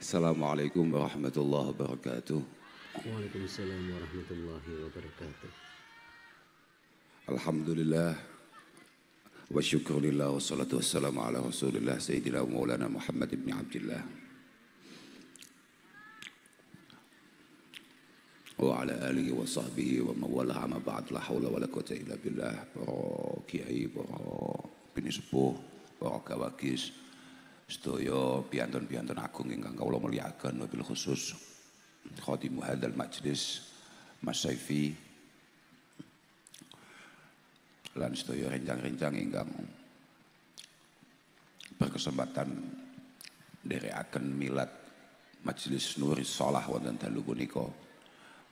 Assalamualaikum warahmatullahi wabarakatuh. Waalaikumsalam warahmatullahi wabarakatuh. Alhamdulillah wa syukurillah wa salatu wassalamu ala rasulillah sayyidina maulana Muhammad ibn Abdillah wa ala alihi wa sahbihi wa mawala amma ba'd la hawla wa la quwata illa billah. Para kiai, para bini sepuh, para gawagis sedaya piantun-piantun agung ingkang kawula mulyakaken, wabil khusus khadimu hadzal majlis Mas Saifi lan sedaya rencang-rencang ingkang berkesempatan nderekaken milad Majelis Nuris Shalah wonten dalu punika.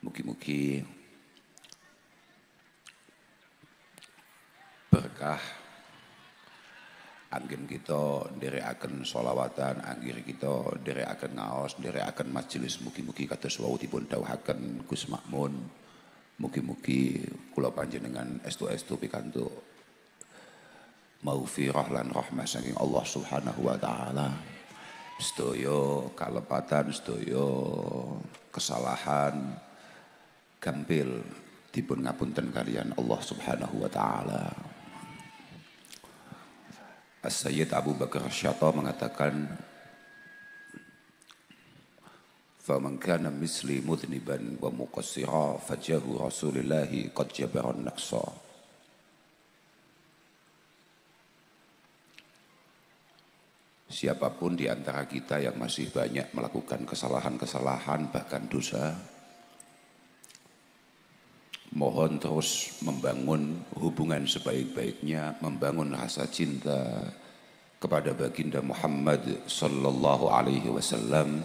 Mugi-mugi berkah anggen kita nderekaken sholawatan, anggen kita nderekaken ngaos, nderekaken majelis, mugi-mugi kados wau dipun dawuhaken Gus Makmun. Mugi-mugi kula panjenengan estu-estu pikantuk maghfirah lan rahmah saking Allah Subhanahu wa taala. Sedaya kalepatan, sedaya kesalahan gampil dipun ngapunten kalian Allah Subhanahu wa taala. As-Sayyid Abu Bakar Syata mengatakan, "Faman kana misli mudhniban wa muqassira fajahu Rasulillahi qad jabaran naqsa." Siapapun di antara kita yang masih banyak melakukan kesalahan-kesalahan bahkan dosa, mohon terus membangun hubungan sebaik-baiknya, membangun rasa cinta kepada baginda Muhammad sallallahu alaihi wasallam,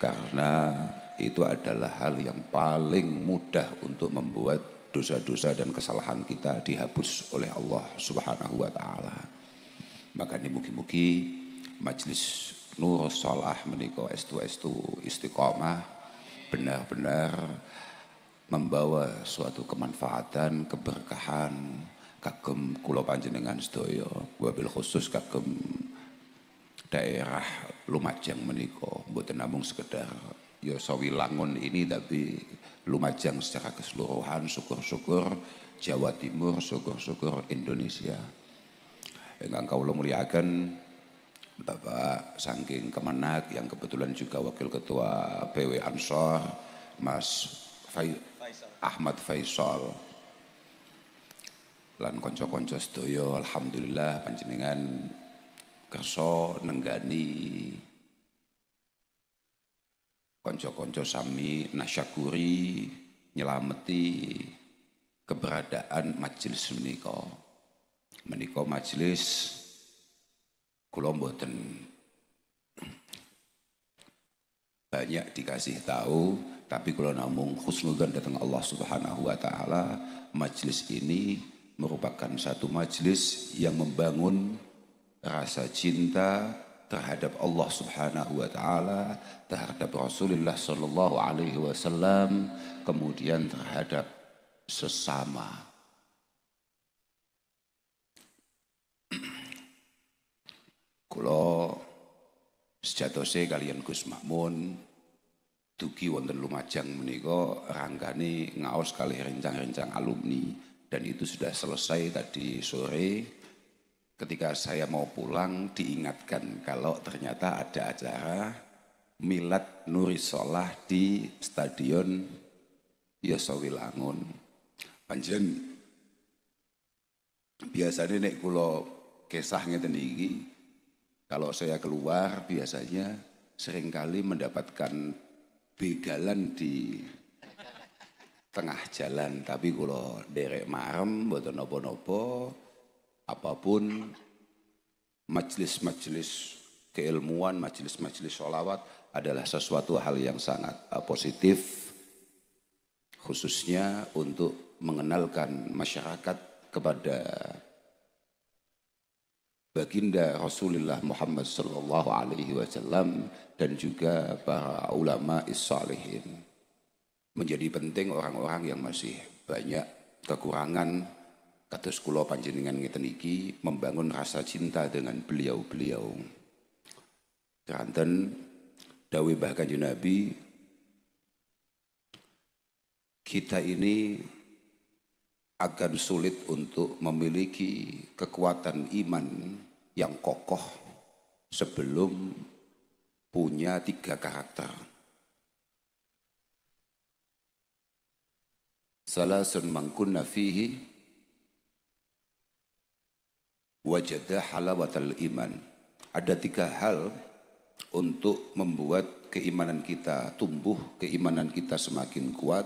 karena itu adalah hal yang paling mudah untuk membuat dosa-dosa dan kesalahan kita dihapus oleh Allah Subhanahu wa taala. Makanya mugi-mugi Majelis Nuris Shalah menika estu-estu istiqomah, benar-benar membawa suatu kemanfaatan, keberkahan kagem kula panjenengan sedaya, wabil khusus kagem daerah Lumajang menika. Mboten namung sekedar ya Sawilangun ini, tapi Lumajang secara keseluruhan, syukur-syukur Jawa Timur, syukur-syukur Indonesia. Ingkang kawula mulyakaken Bapak saking Kemenak yang kebetulan juga Wakil Ketua PW Ansor, Mas Ahmad Faisal lan konco-konco sedaya, alhamdulillah panjenengan kersa nenggani konco-konco sami nasyakuri nyelameti keberadaan majelis menika. Menika majelis kula mboten banyak dikasih tahu, tapi kalau namung husnudzan datang Allah Subhanahu wa taala, majelis ini merupakan satu majelis yang membangun rasa cinta terhadap Allah Subhanahu wa taala, terhadap Rasulullah sallallahu alaihi wasallam, kemudian terhadap sesama. Kula sejatose kalian Gus Makmun dugi wonten Lumajang menika rangkane ngaos kalih rencang-rencang alumni, dan itu sudah selesai tadi sore. Ketika saya mau pulang diingatkan kalau ternyata ada acara Milad Nuris Shalah di Stadion Sawilangun. Panjen biasanya nek kula kesah ngeten iki, kalau saya keluar biasanya seringkali mendapatkan begalan di tengah jalan, tapi kalau derek marem mboten napa-napa, apapun majelis-majelis keilmuan, majelis-majelis sholawat adalah sesuatu hal yang sangat positif, khususnya untuk mengenalkan masyarakat kepada baginda Rasulullah Muhammad sallallahu alaihi wasallam dan juga para ulama is-salihin. Menjadi penting orang-orang yang masih banyak kekurangan kados kula panjenengan ngeten iki membangun rasa cinta dengan beliau-beliau. Kanten Dawuh bahkan Nabi, kita ini akan sulit untuk memiliki kekuatan iman yang kokoh sebelum punya 3 karakter. Salasun man kunna fihi wajada halawatal iman. Ada 3 hal untuk membuat keimanan kita tumbuh, keimanan kita semakin kuat,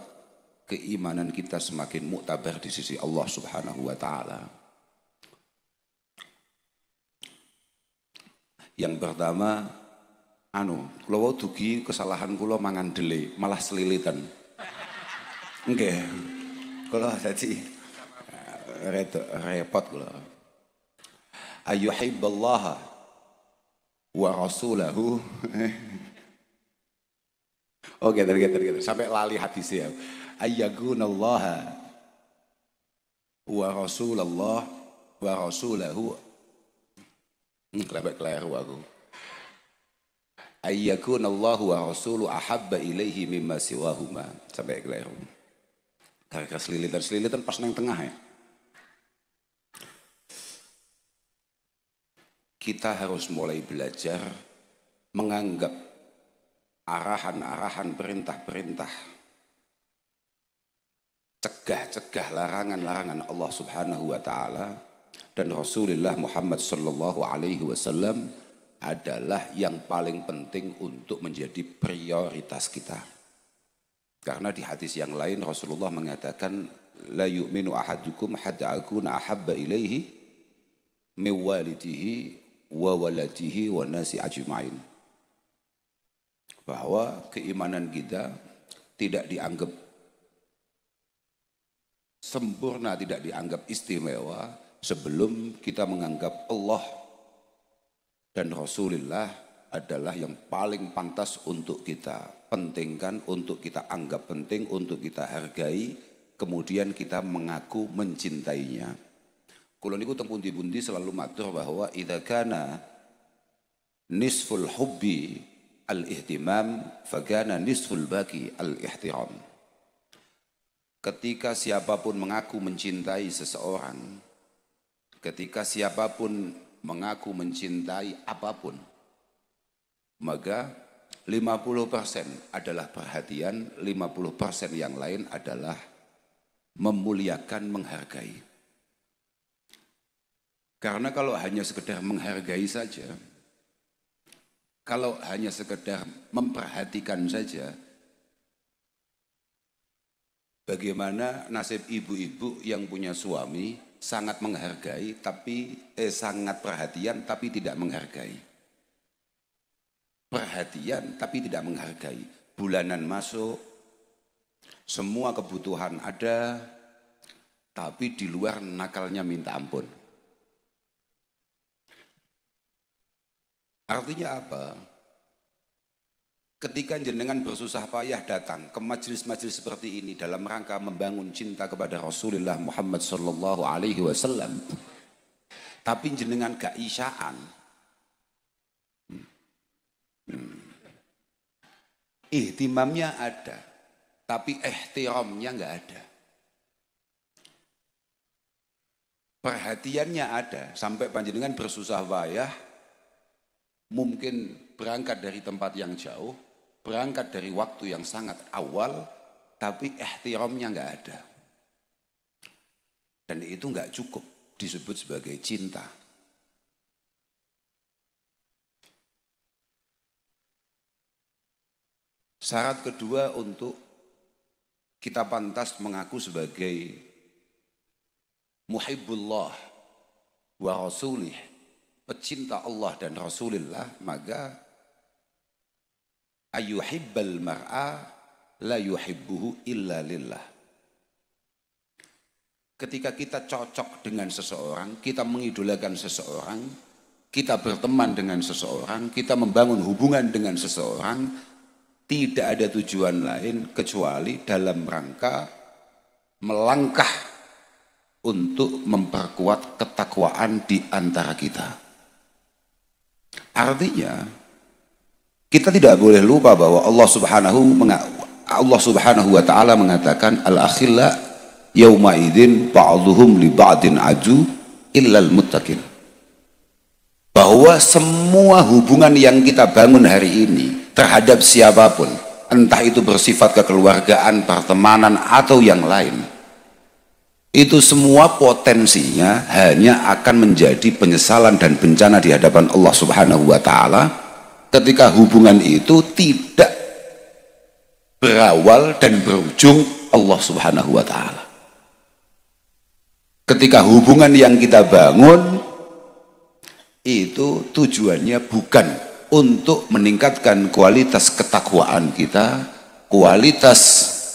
keimanan kita semakin muktabar di sisi Allah Subhanahu wa taala. Yang pertama, kula dugi kesalahan kula mangan dele, malah selilitan. Nggih. Kula dadi repot kula. Ayyuhibballaha wa rasulahu. Oh, geter. Sampai lali hadisnya. Ayyagunallaha wa rasulallah wa rasulahu. Keleru aku. Ayyagunallahu wa rasulu ahabba ilaihi mimma siwahuma. Sampai keleru. Gara-gara selilitan pas nang tengah ya. Kita harus mulai belajar menganggap arahan-arahan perintah-perintah, cegah-cegah larangan-larangan Allah Subhanahu wa taala dan Rasulullah Muhammad sallallahu alaihi wasallam adalah yang paling penting untuk menjadi prioritas kita. Karena di hadis yang lain Rasulullah mengatakan la yu'minu ahadukum hatta akuna ahabba ilaihi min walidihi wa waladihi wa nasi ajma'in. Bahwa keimanan kita tidak dianggap sempurna, tidak dianggap istimewa sebelum kita menganggap Allah dan Rasulullah adalah yang paling pantas untuk kita pentingkan, untuk kita anggap penting, untuk kita hargai, kemudian kita mengaku mencintainya. Kula niku teng pundi-pundi selalu matur bahwa idza kana nisful hubbi al-ihtimam fagana nisful baki al-ihtiram. Ketika siapapun mengaku mencintai seseorang, ketika siapapun mengaku mencintai apapun, maka 50% adalah perhatian, 50% yang lain adalah memuliakan, menghargai. Karena kalau hanya sekedar menghargai saja, kalau hanya sekedar memperhatikan saja, bagaimana nasib ibu-ibu yang punya suami sangat menghargai tapi sangat perhatian tapi tidak menghargai. Perhatian tapi tidak menghargai. Bulanan masuk, semua kebutuhan ada, tapi di luar nakalnya minta ampun. Artinya apa? Ketika jenengan bersusah payah datang ke majelis-majelis seperti ini dalam rangka membangun cinta kepada Rasulullah Muhammad sallallahu alaihi wasallam, tapi jenengan gak isyaan, ihtimamnya ada, tapi ihtiramnya gak ada. Perhatiannya ada, sampai panjenengan bersusah payah, mungkin berangkat dari tempat yang jauh, berangkat dari waktu yang sangat awal, tapi ihtiramnya nggak ada. Dan itu nggak cukup disebut sebagai cinta. Syarat kedua untuk kita pantas mengaku sebagai muhibbullah wa rasulih, pecinta Allah dan Rasulullah, maka ayyuhibbal mar'a la yuhibbuhu illa lillah. Ketika kita cocok dengan seseorang, kita mengidolakan seseorang, kita berteman dengan seseorang, kita membangun hubungan dengan seseorang, tidak ada tujuan lain kecuali dalam rangka melangkah untuk memperkuat ketakwaan di antara kita. Artinya Kita tidak boleh lupa bahwa Allah Subhanahu wa taala mengatakan al-akhilla yauma idzin ba'dhuhum li ba'din aju illal muttaqin. Bahwa semua hubungan yang kita bangun hari ini terhadap siapapun, entah itu bersifat kekeluargaan, pertemanan atau yang lain, itu semua potensinya hanya akan menjadi penyesalan dan bencana di hadapan Allah Subhanahu wa taala ketika hubungan itu tidak berawal dan berujung Allah Subhanahu wa taala. Ketika hubungan yang kita bangun itu tujuannya bukan untuk meningkatkan kualitas ketakwaan kita, kualitas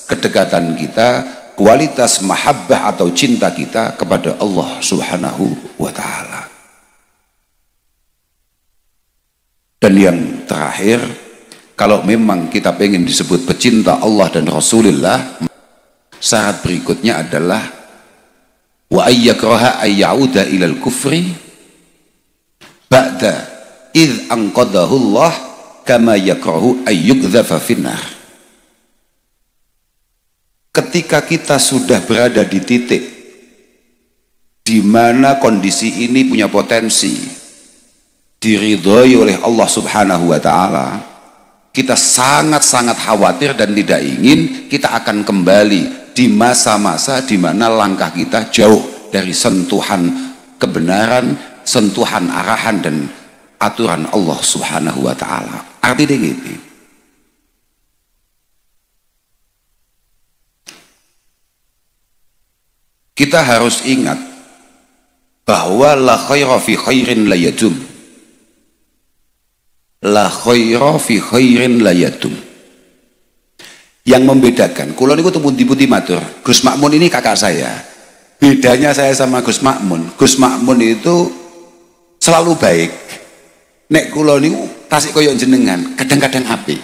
kedekatan kita, kualitas mahabbah atau cinta kita kepada Allah Subhanahu wa taala. Dan yang terakhir, kalau memang kita pengen disebut pecinta Allah dan Rasulullah, syarat berikutnya adalah wa ayyakraha ayyauda ilal kufri ba'da idh anqadahu Allah kama yakrahu ayyukdhafa finnar. Ketika kita sudah berada di titik di mana kondisi ini punya potensi diridhoi oleh Allah Subhanahu wa taala, kita sangat-sangat khawatir dan tidak ingin kita akan kembali di masa-masa di mana langkah kita jauh dari sentuhan kebenaran, sentuhan arahan dan aturan Allah Subhanahu wa taala. Artinya gitu. Kita harus ingat bahwa la khaira fi khairin la yadum. La khaira fi khairin la yadum. Yang membedakan, kula niku temu pundi matur, Gus Makmun ini kakak saya. Bedanya saya sama Gus Makmun itu selalu baik. Nek kula niku tasik koyo jenengan, kadang-kadang api.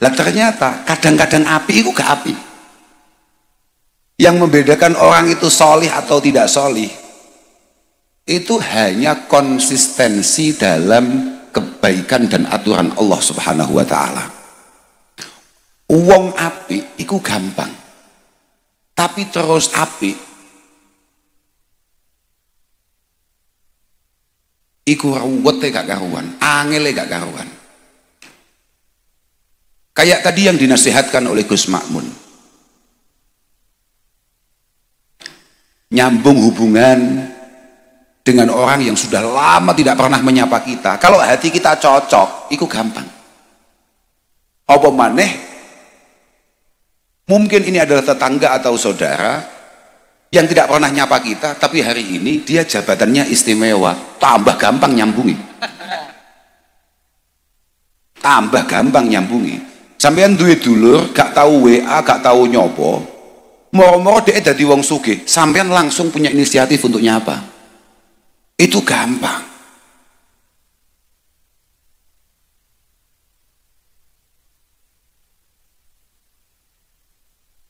Lah ternyata kadang-kadang api itu gak api. Yang membedakan orang itu solih atau tidak solih itu hanya konsistensi dalam kebaikan dan aturan Allah Subhanahu wa taala. Wong api itu gampang, tapi terus api iku ruwete gak karuan, angele gak karuan. Kayak tadi yang dinasihatkan oleh Gus Makmun, nyambung hubungan dengan orang yang sudah lama tidak pernah menyapa kita. Kalau hati kita cocok, itu gampang. Apa maneh, mungkin ini adalah tetangga atau saudara yang tidak pernah nyapa kita, tapi hari ini dia jabatannya istimewa, tambah gampang nyambungi. Tambah gampang nyambungi. Sampeyan duwe dulur, gak tahu WA, gak tahu nyopo, moro-moro dia dadi wong sugih, sampean langsung punya inisiatif untuk nyapa. Itu gampang.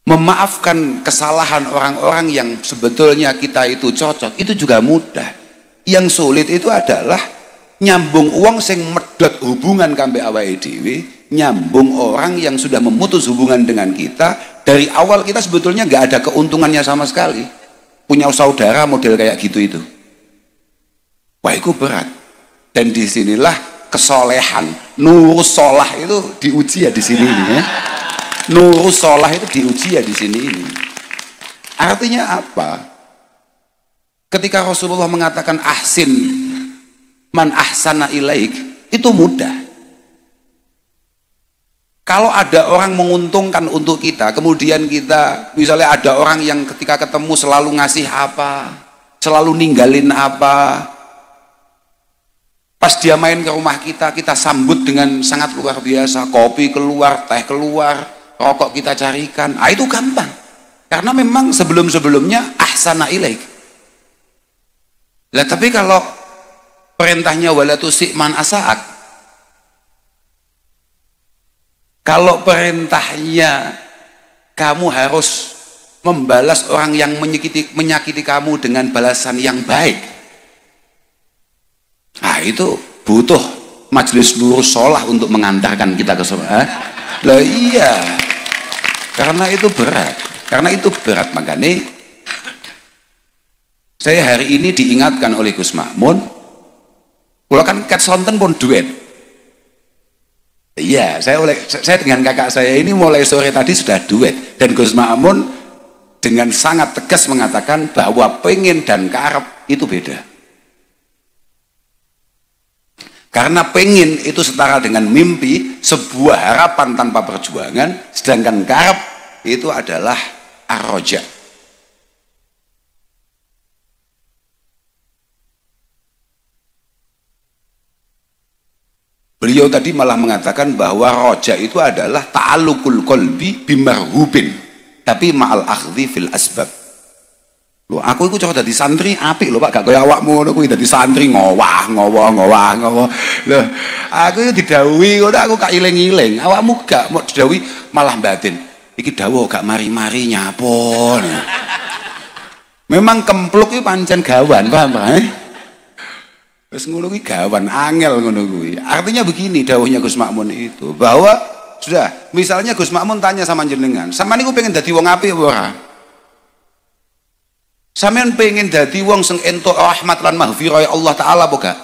Memaafkan kesalahan orang-orang yang sebetulnya kita itu cocok, itu juga mudah. Yang sulit itu adalah nyambung uang sing medot hubungan kambe awake dhewe, nyambung orang yang sudah memutus hubungan dengan kita. Dari awal kita sebetulnya nggak ada keuntungannya sama sekali. Punya saudara model kayak gitu itu. Wah, itu berat. Dan disinilah kesolehan, nurus sholah itu diuji ya di sini ini ya. Nurus sholah itu diuji ya di sini ini. Artinya apa? Ketika Rasulullah mengatakan ahsin man ahsana ilaik, itu mudah. Kalau ada orang menguntungkan untuk kita, kemudian kita, misalnya ada orang yang ketika ketemu selalu ngasih apa, selalu ninggalin apa, pas dia main ke rumah kita, kita sambut dengan sangat luar biasa, kopi keluar, teh keluar, rokok kita carikan, itu gampang. Karena memang sebelum-sebelumnya ahsana ilaik. Lah tapi kalau perintahnya wala tusik man asaak, kalau perintahnya kamu harus membalas orang yang menyakiti kamu dengan balasan yang baik, nah itu butuh majelis lurus sholah untuk mengantarkan kita ke surga? Lah iya, karena itu berat, makanya saya hari ini diingatkan oleh Gus Makmun, kalau kan kat sonten pun duet. Iya, saya dengan kakak saya ini mulai sore tadi sudah duet, dan Gus Makmun dengan sangat tegas mengatakan bahwa pengen dan karep itu beda. Karena pengen itu setara dengan mimpi, sebuah harapan tanpa perjuangan, sedangkan karep itu adalah ar-roja. Beliau tadi malah mengatakan bahwa roja itu adalah ta'alluqul qalbi bimarhubin, tapi ma'al akhdhi fil asbab. Loh, aku itu coba dadi santri apik lho Pak, gak kaya awakmu ngono kuwi dadi santri ngowah. Loh, aku itu didhawuhi ngono aku gak iling-iling. Awakmu gak mau didhawuhi malah batin. Iki dawuh gak mari-mari nyapon. Memang kempluk itu pancen gawan, paham Pak? Terus ngono kuwi gawan angel ngono kuwi. Artinya begini dawuhnya Gus Makmun itu, bahwa sudah, misalnya Gus Makmun tanya sama jenengan, "Sampeyan niku pengen dadi wong apik apa ora?" Sampeyan pengen dadi wong sing entuk rahmat lan maghfirah Allah taala apa gak?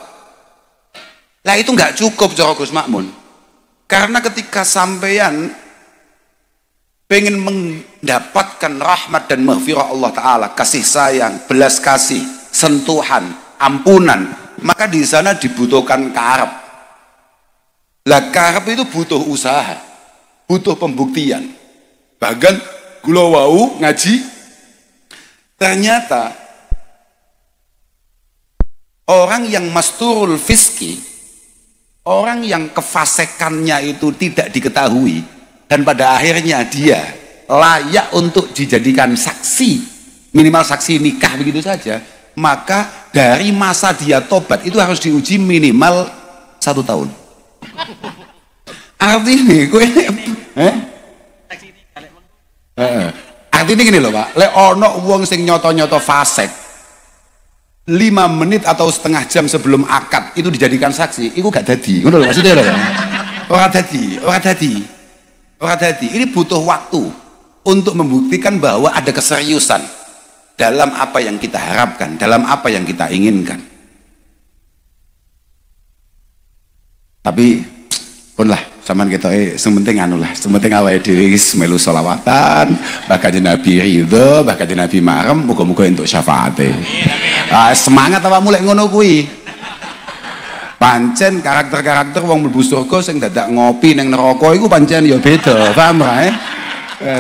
Lah itu enggak cukup cara Gus Makmun. Karena ketika sampeyan pengen mendapatkan rahmat dan maghfirah Allah taala, kasih sayang, belas kasih, sentuhan, ampunan, maka di sana dibutuhkan karep. Lah karep itu butuh usaha, butuh pembuktian. Bahkan kula wau ngaji, ternyata orang yang masturul fiski, orang yang kefasekannya itu tidak diketahui, dan pada akhirnya dia layak untuk dijadikan saksi, minimal saksi nikah begitu saja, maka dari masa dia tobat itu harus diuji minimal 1 tahun. Artinya gue artinya gini loh Pak, lek ono wong sing nyoto-nyoto fasek 5 menit atau setengah jam sebelum akad itu dijadikan saksi, itu gak dadi. Ngono lho maksudnya lho. Ora dadi. Ini butuh waktu untuk membuktikan bahwa ada keseriusan dalam apa yang kita harapkan, dalam apa yang kita inginkan. Tapi pun lah sampean ketoke sementing anu lah, sementing awake dhewe wis melu selawatan, bahkan Nabi ridho, bahkan Nabi marem, muga-muga entuk syafaate. Semangat awakmu lek ngono kuwi. Pancen karakter-karakter wong mlebu surga sing dadak ngopi ning neraka iku pancen ya beda, paham ra?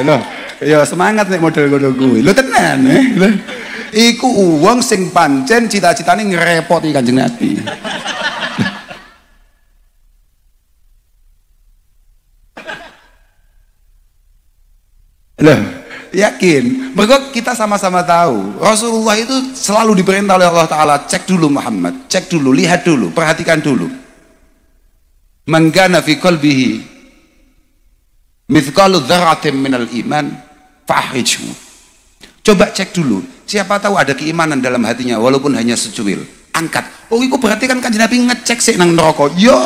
Lho, ya semangat nek model ngono kuwi. Lho tenan, lho. Iku wong sing pancen cita-citane ngrepoti Kanjeng Nabi. Loh, yakin? Mereka kita sama-sama tahu Rasulullah itu selalu diperintah oleh Allah Ta'ala, cek dulu Muhammad, cek dulu, lihat dulu, perhatikan dulu. Man kana fi qalbihi mithqalu dzarratin minal iman fahrijhu. Coba cek dulu, siapa tahu ada keimanan dalam hatinya walaupun hanya secuil, angkat. Oh itu berarti kan Kanjeng Nabi ngecek sih nang neraka. Yo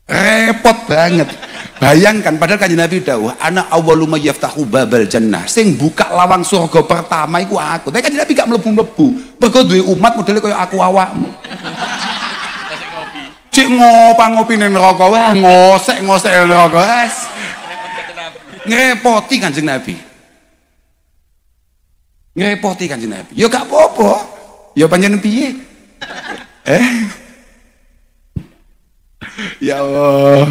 repot banget. Bayangkan, padahal Kanjeng Nabi dawuh, ana awwalu may yaftahu babal jannah, sing buka lawang surga pertama iku aku. Tapi Kanjeng Nabi gak mlebu-mlebu, mergo duwe umat modele kaya aku awakmu. Cik ngopi ning neraka, wah ngosek ning neraka, wes. Ngrepoti Kanjeng Nabi. Ngrepoti Kanjeng Nabi. Ya gak apa-apa. Ya panjenengan piye? Ya Allah.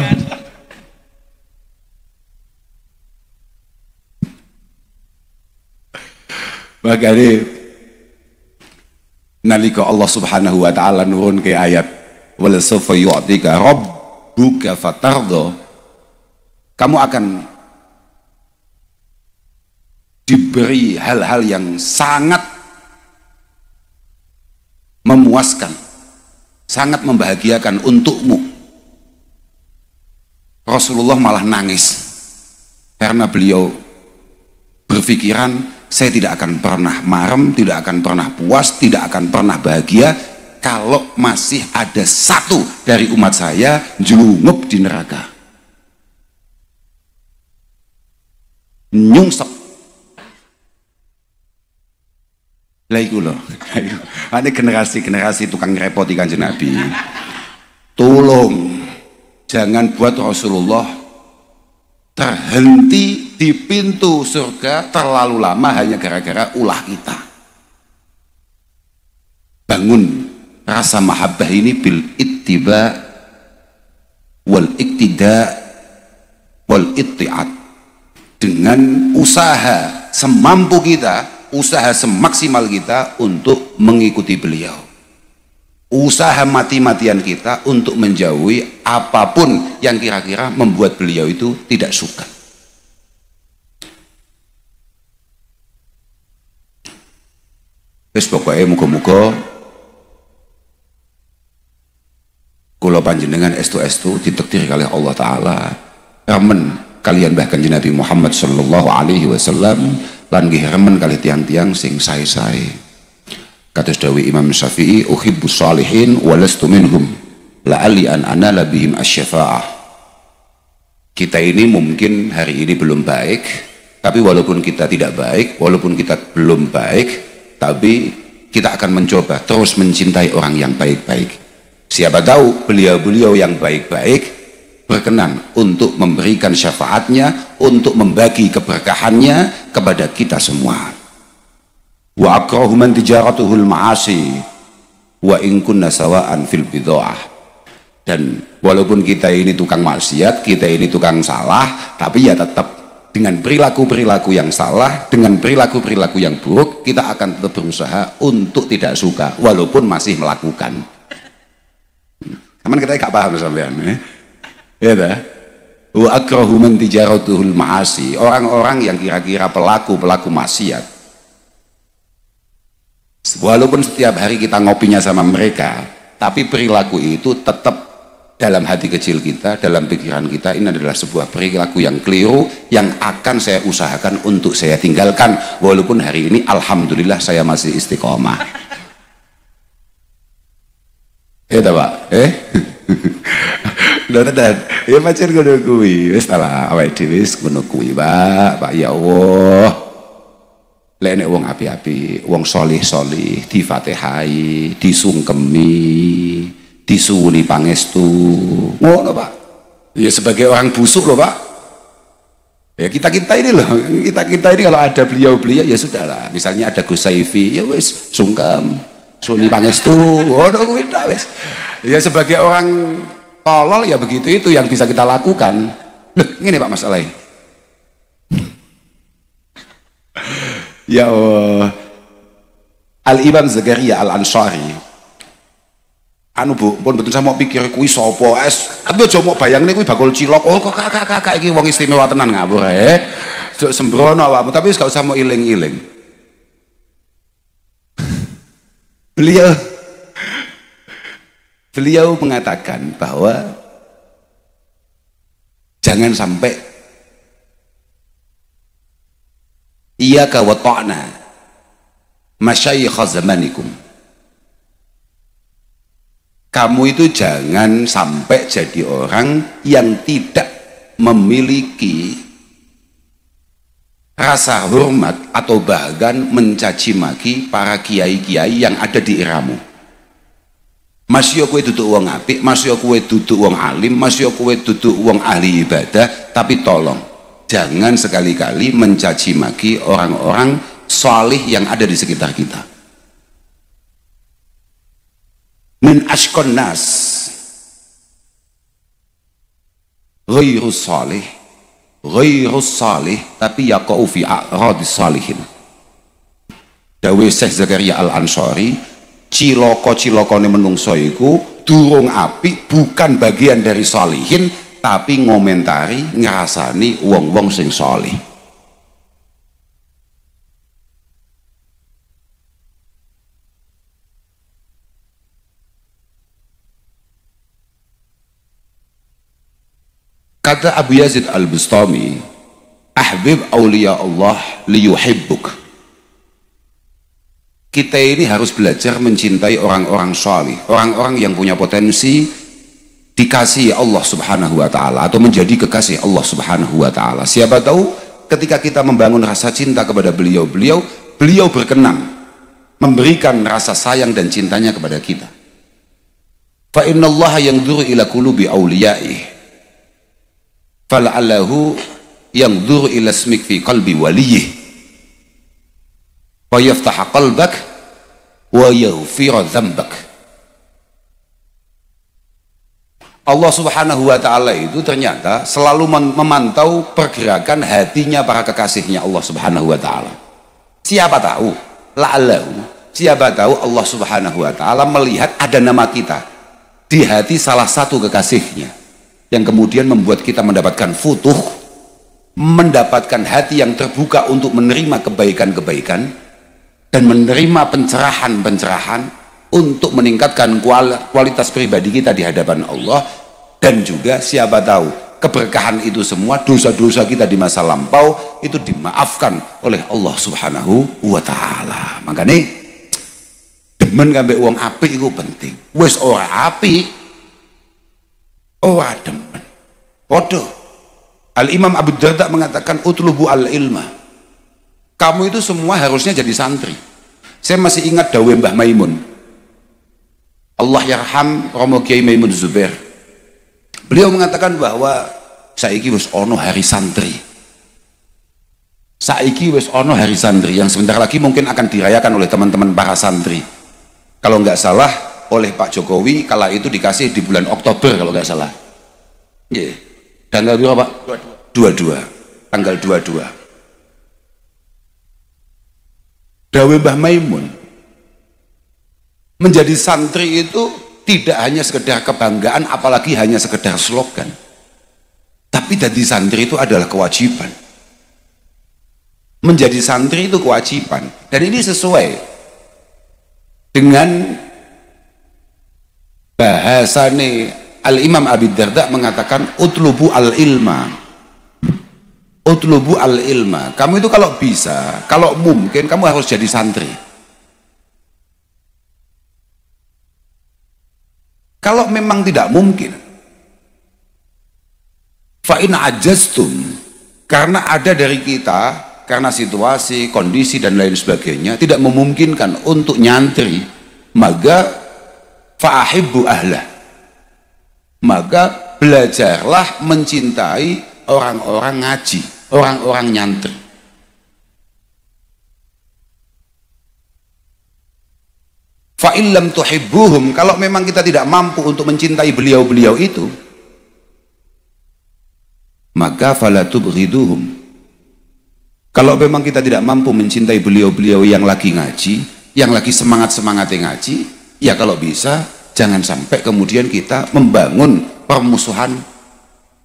Makanya nalika Allah Subhanahu wa taala nurun ke ayat wala sawfa yu'tika rabbuka fatardha, kamu akan diberi hal-hal yang sangat memuaskan, sangat membahagiakan untukmu. Rasulullah malah nangis karena beliau berpikiran, saya tidak akan pernah marem, tidak akan pernah puas, tidak akan pernah bahagia kalau masih ada satu dari umat saya jelungup di neraka. Nyungsep. Lah iku lho. Ane generasi tukang ngrepoti Kanjeng Nabi. Tolong jangan buat Rasulullah terhenti di pintu surga terlalu lama hanya gara-gara ulah kita. Bangun rasa mahabbah ini bil ittiba wal iktida wal itti'at, dengan usaha semampu kita, usaha semaksimal kita untuk mengikuti beliau, usaha mati-matian kita untuk menjauhi apapun yang kira-kira membuat beliau itu tidak suka. Wis pokoknya muga-muga kula panjenengan estu-estu ditakdir kalih Allah Ta'ala remen kalian bahkan Nabi Muhammad sallallahu alaihi wasallam lan nggih remen kalih tiang-tiang sing sae-sae. Kados dawuh Imam Syafi'i, uhibbus shalihin wa lastu minhum la'alli an anala bihim asy-syafa'ah. Kita ini mungkin hari ini belum baik, tapi walaupun kita tidak baik, walaupun kita belum baik, tapi kita akan mencoba terus mencintai orang yang baik-baik. Siapa tahu beliau-beliau yang baik-baik berkenan untuk memberikan syafaatnya, untuk membagi keberkahannya kepada kita semua. Wa akrahu man tijaratuhul ma'asi wa in kunna sawa'an fil bid'ah. Dan walaupun kita ini tukang maksiat, kita ini tukang salah, tapi ya tetap dengan perilaku-perilaku yang salah, dengan perilaku-perilaku yang buruk, kita akan tetap berusaha untuk tidak suka walaupun masih melakukan. Aman kita gak paham sampean, ya dah. Wa akrahu man tijaratuhul ma'asi, orang-orang yang kira-kira pelaku maksiat, walaupun setiap hari kita ngopinya sama mereka, tapi perilaku itu tetap dalam hati kecil kita, dalam pikiran kita, ini adalah sebuah perilaku yang keliru yang akan saya usahakan untuk saya tinggalkan, walaupun hari ini alhamdulillah saya masih istiqomah. Ya Pak, lho tenan. Ya pancen ngono kuwi. Wis ta lah awake dhewe wis ngono kuwi, Pak. Ya Allah. Lek nek wong apik-apik, wong salih-salih difatihai, disungkemi, disuwuni pangestu. Ngono, Pak. Ya sebagai orang busuk loh, Pak. Ya kita ini loh, kita ini kalau ada beliau-beliau ya sudahlah. Misalnya ada Gus Saifi, ya wis sungkem. Suni pangestu, waduh kuwi wis. Ya sebagai orang tolol ya begitu, itu yang bisa kita lakukan. Loh, ngene Pak masalahnya. Ya Allah. Al-Imam Zakaria Al-Ansari. Anu Bu, pun betul saya mau pikir kuwi sapa es. Tapi aja mau bayangne kuwi bakul cilok. Oh kok kakak iki wong istimewa tenan ngawur Jok sembrono awakmu, tapi wis gak usah mau iling-iling. Beliau mengatakan bahwa jangan sampai iyyaka wa ta'na masyayikh zamanikum, kamu itu jangan sampai jadi orang yang tidak memiliki rasa hormat atau bahkan mencaci maki para kiai-kiai yang ada di eramu. Masih kowe duduk wong apik, masih kowe duduk wong alim, masih kowe duduk wong ahli ibadah, tapi tolong jangan sekali-kali mencaci maki orang-orang salih yang ada di sekitar kita. Min ashqan nas ghairus salih tapi yaqau fi a'radis salihin. Dawuh Syekh Zakaria Al-Ansari, cilaka-cilakane menungso iku durung apik, bukan bagian dari salihin, tapi ngomentari ngrasani wong-wong sing salih. Kata Abu Yazid Al-Bustami, ahbib awliya Allah liyuhibbuk, kita ini harus belajar mencintai orang-orang salih, orang-orang yang punya potensi dikasihi Allah Subhanahu wa taala atau menjadi kekasih Allah Subhanahu wa taala. Siapa tahu ketika kita membangun rasa cinta kepada beliau berkenan memberikan rasa sayang dan cintanya kepada kita. Fa innallaha yanzuru ila qulubi awliya'ih fala'allahu yanzuru ila ismik fi qalbi waliyih wa yaftaha qalbak wa yaghfira dzambak. Allah Subhanahu wa taala itu ternyata selalu memantau pergerakan hatinya para kekasihnya Allah Subhanahu wa taala. Siapa tahu, la'allahu, siapa tahu Allah Subhanahu wa taala melihat ada nama kita di hati salah satu kekasihnya yang kemudian membuat kita mendapatkan futuh, mendapatkan hati yang terbuka untuk menerima kebaikan-kebaikan dan menerima pencerahan-pencerahan untuk meningkatkan kualitas pribadi kita di hadapan Allah. Dan juga siapa tahu keberkahan itu semua, dosa-dosa kita di masa lampau itu dimaafkan oleh Allah Subhanahu wa taala. Makanya demen kambek wong apik itu penting. Wis ora apik ora demen. Padha Al-Imam Abu Darda mengatakan utlubu al-ilma. Kamu itu semua harusnya jadi santri. Saya masih ingat dawuh Mbah Maimun, Allah yarham Romo Kiai Maimun Zubair. Beliau mengatakan bahwa saiki wis ono hari santri. Saiki wis ono hari santri yang sebentar lagi mungkin akan dirayakan oleh teman-teman para santri. Kalau nggak salah oleh Pak Jokowi kala itu dikasih di bulan Oktober kalau nggak salah. Yeah. Tanggal berapa Pak? 22. Tanggal 22. Dawuh Mbah Maimun, menjadi santri itu tidak hanya sekedar kebanggaan, apalagi hanya sekedar slogan. Tapi jadi santri itu adalah kewajiban. Menjadi santri itu kewajiban. Dan ini sesuai dengan bahasane Al-Imam Abi Darda mengatakan utlubu al-ilma. Utlubu al-ilma. Kamu itu kalau bisa, kalau mungkin kamu harus jadi santri. Kalau memang tidak mungkin, fa in ajaztum, karena ada dari kita, karena situasi, kondisi dan lain sebagainya tidak memungkinkan untuk nyantri, maka fa'ahibbu ahlah, maka belajarlah mencintai orang-orang ngaji, orang-orang nyantri. Fa'in lam tuhibbuhum, kalau memang kita tidak mampu untuk mencintai beliau-beliau itu, maka fala tubghiduhum. Kalau memang kita tidak mampu mencintai beliau-beliau yang lagi ngaji, yang lagi semangat-semangatnya ngaji, ya kalau bisa jangan sampai kemudian kita membangun permusuhan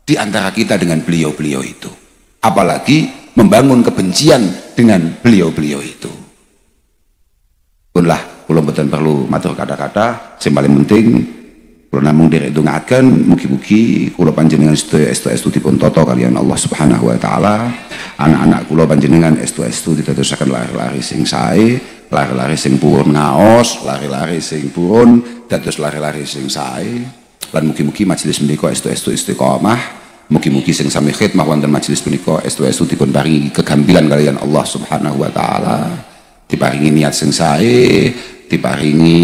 di antara kita dengan beliau-beliau itu, apalagi membangun kebencian dengan beliau-beliau itu. Punlah kula mboten perlu matur kata-kata, sing paling penting kula namung diredungaken mugi-mugi kula panjenengan estu dipun tata kaliyan Allah Subhanahu wa taala. Anak-anak kula panjenengan estu ditetesaken lari-lari sing sae, lari-lari sing purun ngaos, lari-lari sing purun dados lari-lari sing sae. Lan mugi-mugi majelis menika estu istiqomah, mugi-mugi sing sami khidmah wonten majelis menika estu dipun paringi kegambilan kaliyan Allah Subhanahu wa taala. Diparingi niat sing sae, diparingi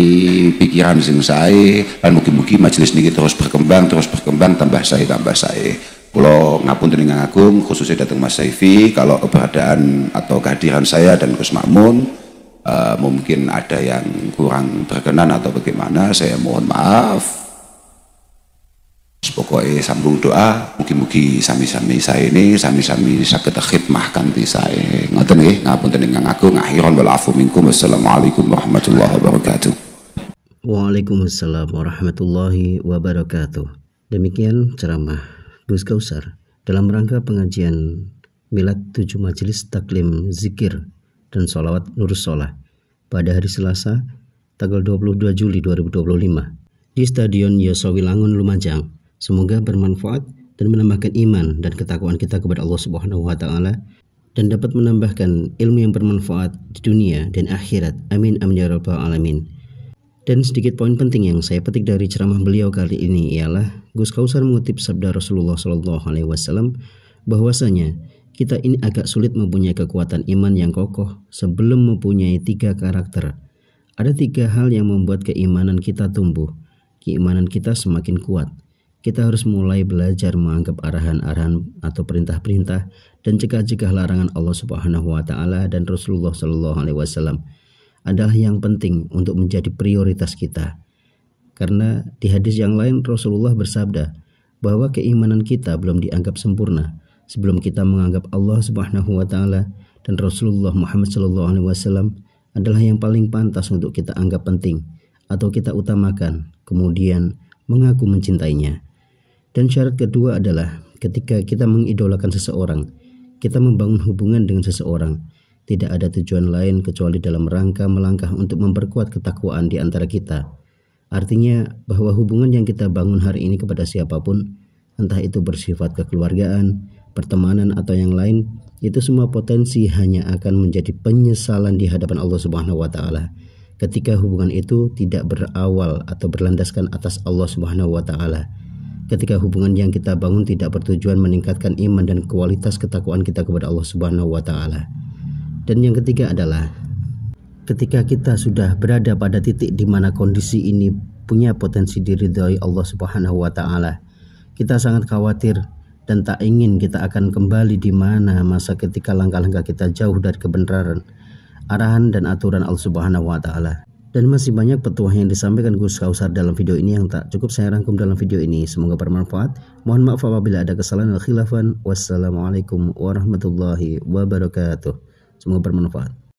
pikiran sing sae, lan mugi-mugi majelis niki terus berkembang tambah sae. Kula ngapunten ingkang agung khususnya datang Mas Saifi kalau keberadaan atau kehadiran saya dan Gus Makmun mungkin ada yang kurang berkenan atau bagaimana, saya mohon maaf. Pokoknya sambung doa, mugi-mugi sami-sami saya ini sami-sami saged khidmah kanthi sae. Ngoten nggih, ngapunten ingkang agung, akhiran wal afu minkum. Wassalamualaikum warahmatullahi wabarakatuh. Waalaikumsalam warahmatullahi wabarakatuh. Demikian ceramah Gus Kausar dalam rangka pengajian Milad 7 Majelis Taklim Zikir dan Sholawat Nurus Sholah pada hari Selasa tanggal 22 Juli 2025 di Stadion Yosowilangun Lumajang. Semoga bermanfaat dan menambahkan iman dan ketakwaan kita kepada Allah Subhanahu wa taala. dan dapat menambahkan ilmu yang bermanfaat di dunia dan akhirat. Amin amin ya rabbal alamin. Dan sedikit poin penting yang saya petik dari ceramah beliau kali ini ialah Gus Kausar mengutip sabda Rasulullah SAW bahwasanya kita ini agak sulit mempunyai kekuatan iman yang kokoh sebelum mempunyai 3 karakter. Ada 3 hal yang membuat keimanan kita tumbuh, keimanan kita semakin kuat. Kita harus mulai belajar menganggap arahan-arahan atau perintah-perintah dan cegah-cegah larangan Allah Subhanahu wa taala dan Rasulullah SAW adalah yang penting untuk menjadi prioritas kita. Karena di hadis yang lain Rasulullah bersabda bahwa keimanan kita belum dianggap sempurna sebelum kita menganggap Allah Subhanahu wa taala dan Rasulullah Muhammad SAW adalah yang paling pantas untuk kita anggap penting atau kita utamakan, kemudian mengaku mencintainya. Dan syarat kedua adalah ketika kita mengidolakan seseorang, kita membangun hubungan dengan seseorang, tidak ada tujuan lain kecuali dalam rangka melangkah untuk memperkuat ketakwaan di antara kita. Artinya bahwa hubungan yang kita bangun hari ini kepada siapapun, entah itu bersifat kekeluargaan, pertemanan atau yang lain, itu semua potensi hanya akan menjadi penyesalan di hadapan Allah Subhanahu wa taala ketika hubungan itu tidak berawal atau berlandaskan atas Allah Subhanahu wa taala. Ketika hubungan yang kita bangun tidak bertujuan meningkatkan iman dan kualitas ketakwaan kita kepada Allah Subhanahu wa taala. Dan yang ketiga adalah ketika kita sudah berada pada titik di mana kondisi ini punya potensi diridhai Allah Subhanahu wa taala, kita sangat khawatir dan tak ingin kita akan kembali di mana masa ketika langkah-langkah kita jauh dari kebenaran, arahan dan aturan Allah Subhanahu wa taala. Dan masih banyak petuah yang disampaikan Gus Kausar dalam video ini yang tak cukup saya rangkum dalam video ini. Semoga bermanfaat. Mohon maaf apabila ada kesalahan dan khilafan. Wassalamualaikum warahmatullahi wabarakatuh. Semoga bermanfaat.